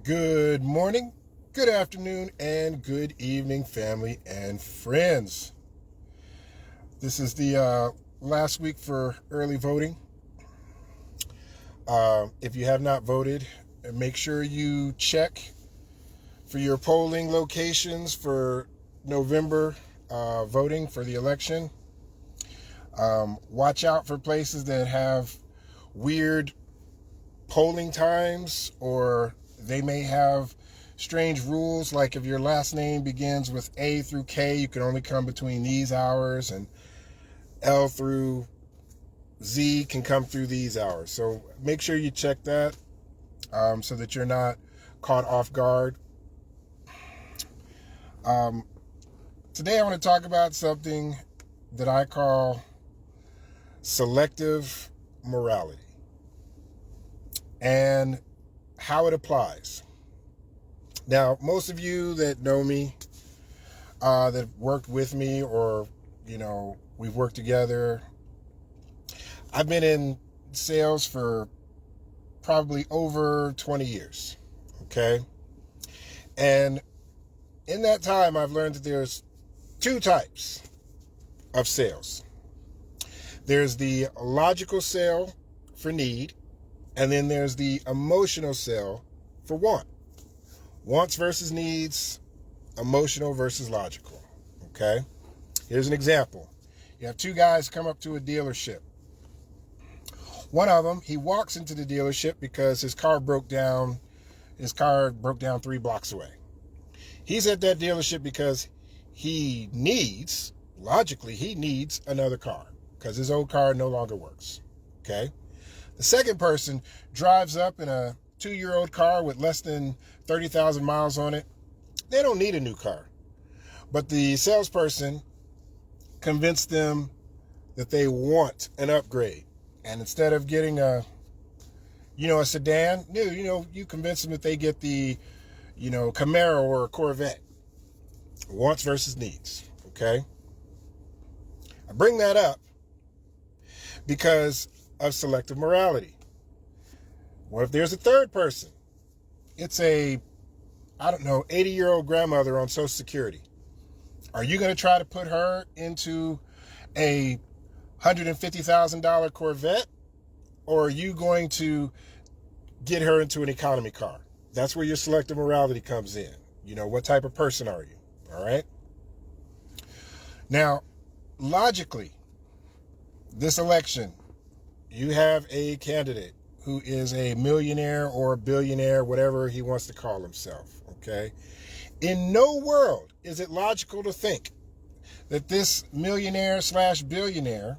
Good morning, good afternoon, and good evening, family and friends. This is the last week for early voting. If you have not voted, make sure you check for your polling locations for November voting for the election. Watch out for places that have weird polling times, or they may have strange rules, like if your last name begins with A through K, you can only come between these hours, and L through Z can come through these hours. So make sure you check that so that you're not caught off guard. Today I want to talk about something that I call selective morality and how it applies. Now, most of you that know me, that worked with me, or, we've worked together, I've been in sales for probably over 20 years, okay? And in that time, I've learned that there's two types of sales. There's the logical sale for need, and then there's the emotional sale for want. Wants versus needs, emotional versus logical, okay? Here's an example. You have two guys come up to a dealership. One of them, he walks into the dealership because his car broke down 3 blocks away. He's at that dealership because he needs another car because his old car no longer works, okay? The second person drives up in a 2-year-old car with less than 30,000 miles on it. They don't need a new car. But the salesperson convinced them that they want an upgrade. And instead of getting a sedan, you convince them that they get the, Camaro or a Corvette. Wants versus needs, okay? I bring that up because of selective morality. What if there's a third person? It's a 80-year-old grandmother on Social Security. Are you going to try to put her into a $150,000 Corvette, or are you going to get her into an economy car? That's where your selective morality comes in. What type of person are you? All right? Now, logically, this election, you have a candidate who is a millionaire or a billionaire, whatever he wants to call himself, okay? In no world is it logical to think that this millionaire/billionaire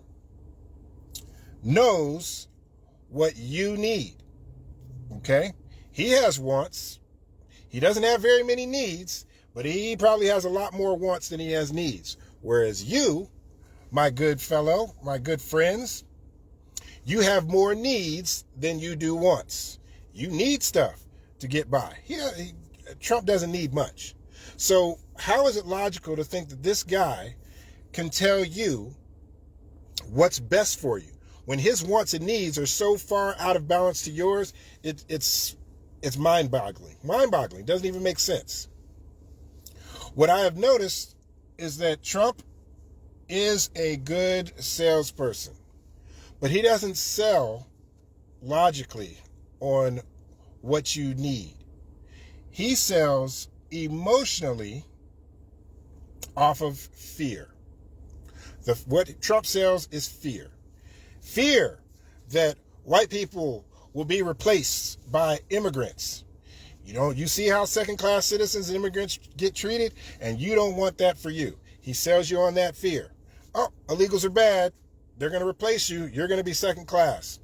knows what you need, okay? He has wants. He doesn't have very many needs, but he probably has a lot more wants than he has needs. Whereas you, my good fellow, my good friends, you have more needs than you do wants. You need stuff to get by. Trump doesn't need much. So how is it logical to think that this guy can tell you what's best for you when his wants and needs are so far out of balance to yours? It's mind-boggling. Mind-boggling. Doesn't even make sense. What I have noticed is that Trump is a good salesperson, but he doesn't sell logically on what you need. He sells emotionally off of fear. What Trump sells is fear. Fear that white people will be replaced by immigrants. You see how second-class citizens and immigrants get treated, and you don't want that for you. He sells you on that fear. Oh, illegals are bad. They're going to replace you. You're going to be second class.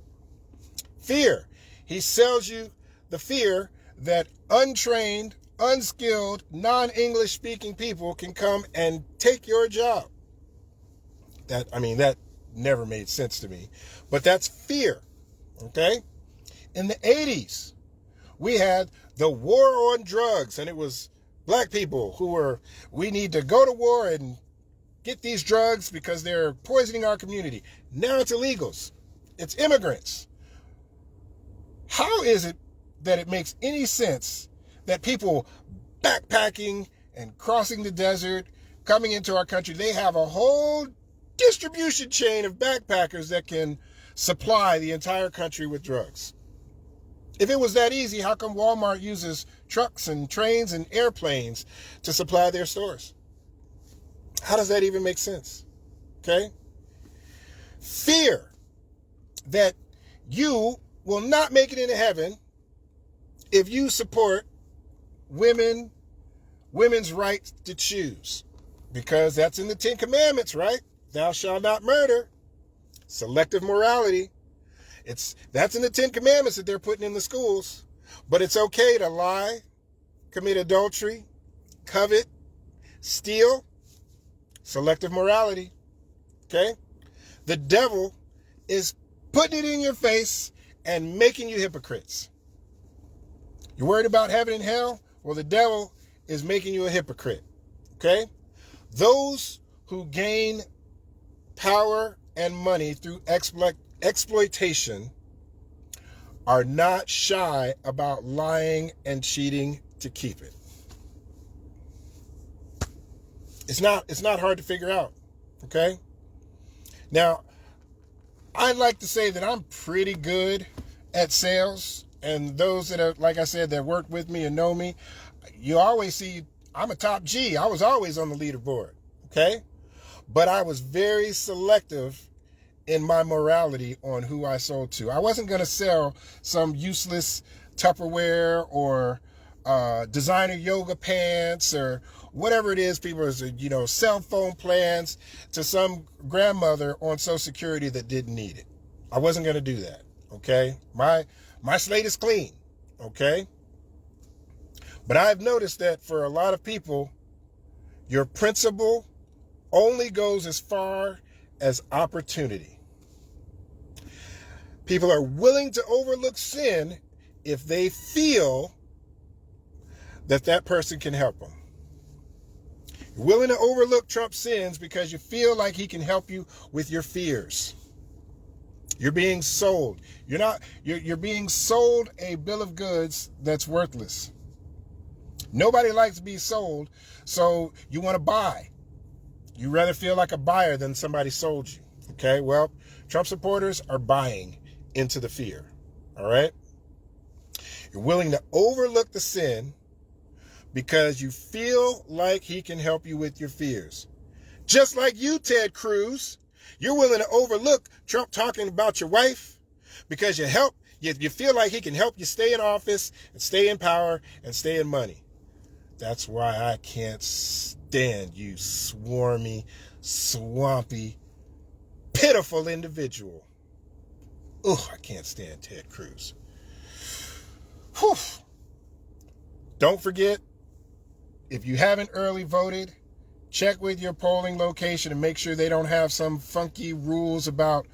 Fear. He sells you the fear that untrained, unskilled, non-English speaking people can come and take your job. That never made sense to me. But that's fear. Okay? In the 80s, we had the war on drugs, and it was black people who we need to go to war and get these drugs because they're poisoning our community. Now it's illegals. It's immigrants. How is it that it makes any sense that people backpacking and crossing the desert, coming into our country, they have a whole distribution chain of backpackers that can supply the entire country with drugs. If it was that easy, how come Walmart uses trucks and trains and airplanes to supply their stores? How does that even make sense? Okay? Fear that you will not make it into heaven if you support women's right to choose. Because that's in the 10 Commandments, right? Thou shalt not murder. Selective morality. That's in the 10 Commandments that they're putting in the schools. But it's okay to lie, commit adultery, covet, steal. Selective morality. Okay? The devil is putting it in your face and making you hypocrites. You're worried about heaven and hell? Well, the devil is making you a hypocrite. Okay? Those who gain power and money through exploitation are not shy about lying and cheating to keep it. It's not hard to figure out. Okay? Now, I'd like to say that I'm pretty good at sales, and those that are, like I said, that work with me and know me, you always see I'm a top G. I was always on the leaderboard, okay? But I was very selective in my morality on who I sold to. I wasn't going to sell some useless Tupperware or designer yoga pants or whatever it is, people are, cell phone plans to some grandmother on Social Security that didn't need it. I wasn't going to do that, okay? My slate is clean, okay? But I've noticed that for a lot of people, your principle only goes as far as opportunity. People are willing to overlook sin if they feel that person can help them. You're willing to overlook Trump's sins because you feel like he can help you with your fears. You're being sold. You're being sold a bill of goods that's worthless. Nobody likes to be sold, so you want to buy. You rather feel like a buyer than somebody sold you. Okay, well, Trump supporters are buying into the fear. All right? You're willing to overlook the sin because you feel like he can help you with your fears. Just like you, Ted Cruz. You're willing to overlook Trump talking about your wife because you feel like he can help you stay in office and stay in power and stay in money. That's why I can't stand you swarmy, swampy, pitiful individual. Ugh, I can't stand Ted Cruz. Whew. Don't forget, if you haven't early voted, check with your polling location and make sure they don't have some funky rules about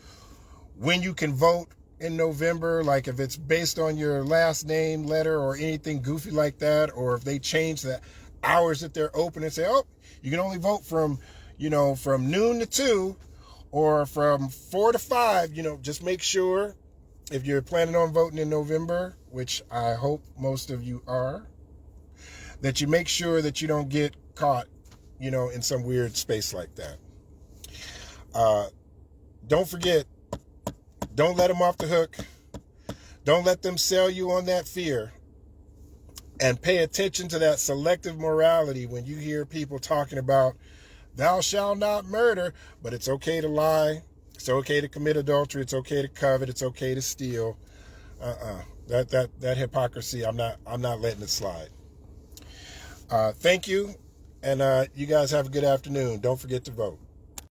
when you can vote in November, like if it's based on your last name, letter, or anything goofy like that, or if they change the hours that they're open and say, oh, you can only vote from noon to 2 or from 4 to 5, just make sure if you're planning on voting in November, which I hope most of you are, that you make sure that you don't get caught in some weird space like that. Don't forget, don't let them off the hook. Don't let them sell you on that fear. And pay attention to that selective morality when you hear people talking about thou shalt not murder, but it's okay to lie. It's okay to commit adultery. It's okay to covet. It's okay to steal. That hypocrisy, I'm not letting it slide. Thank you. And you guys have a good afternoon. Don't forget to vote.